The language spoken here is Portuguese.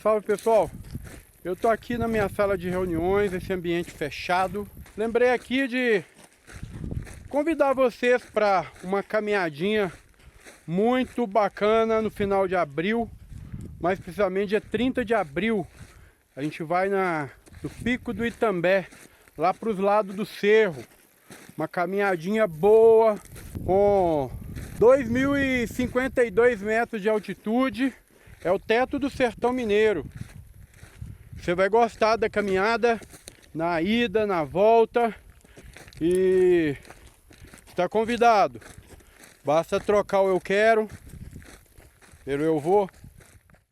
Salve pessoal, eu tô aqui na minha sala de reuniões, esse ambiente fechado. Lembrei aqui de convidar vocês para uma caminhadinha muito bacana no final de abril, mais precisamente dia 30 de abril. A gente vai no Pico do Itambé, lá para os lados do cerro. Uma caminhadinha boa, com 2.052 metros de altitude. É o teto do Sertão Mineiro. Você vai gostar da caminhada, na ida, na volta. E está convidado. Basta trocar o eu quero pelo eu vou.